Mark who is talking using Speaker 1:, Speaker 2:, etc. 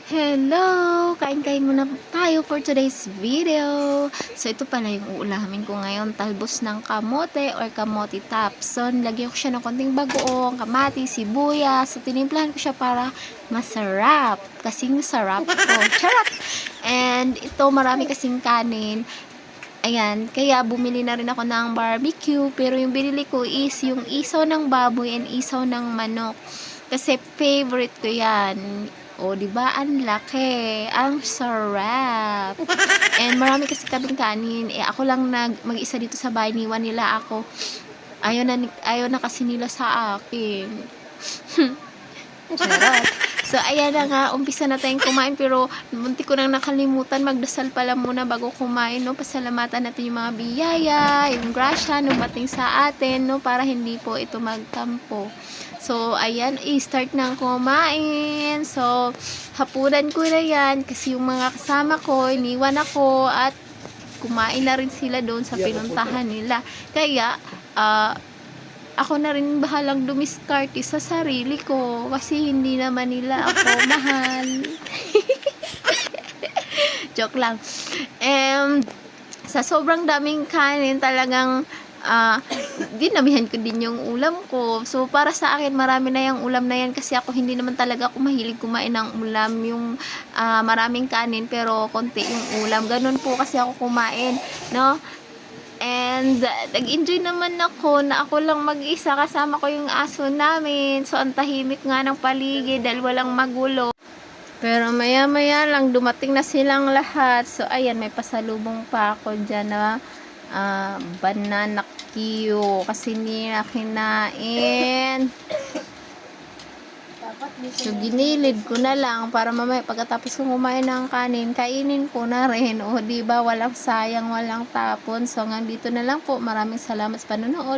Speaker 1: Hello! Kain-kain muna tayo for today's video. So, ito pala yung uulamin ko ngayon. Talbos ng kamote or kamote tops. So, nilagyan ko siya ng konting bagoong, kamatis, sibuyas. So, tinimplahan ko siya para masarap. Kasing sarap ko. Charot! And ito, marami kasing kanin. Ayan, kaya bumili na rin ako ng barbecue. Pero yung binili ko is yung isaw ng baboy and isaw ng manok. Kasi favorite ko yan. O, di ba? Ang laki. Ang sarap. And marami kasi kaming kanin. Ako lang mag-isa dito sa bahay. Niwan nila ako. Ayaw na kasi nila sa akin. Charot. So, ayan na nga. Umpisa na tayong kumain. Pero, munti ko nang nakalimutan. Magdasal pala muna bago kumain, no? Pasalamatan natin yung mga biyaya, yung grasya, no? Bating sa atin, no? Para hindi po ito magtampo. So, ayan, start nang kumain. So, hapunan ko na yan kasi yung mga kasama ko, iniwan ako at kumain na rin sila doon sa pinuntahan nila. Kaya, ako na rin bahalang dumiskarte sa sarili ko kasi hindi naman nila ako mahal. Joke lang. Sa sobrang daming kanin, talagang dinamihan ko din yung ulam ko. So, para sa akin, marami na yung ulam na yan kasi ako hindi naman talaga ako mahilig kumain ng ulam. Yung maraming kanin pero konti yung ulam. Ganun po kasi ako kumain, no? And nag-enjoy naman ako na ako lang mag-isa, kasama ko yung aso namin. So, ang tahimik nga ng paligid dahil walang magulo. Pero maya-maya lang, dumating na silang lahat. So, ayan, may pasalubong pa ako dyan na banana Q kasi hindi na kinain. So, ginilid ko na lang para mamaya pagkatapos kong kumain ng kanin, kainin ko na rin. O, diba, walang sayang, walang tapon. So, hanggang dito na lang po. Maraming salamat sa panonood.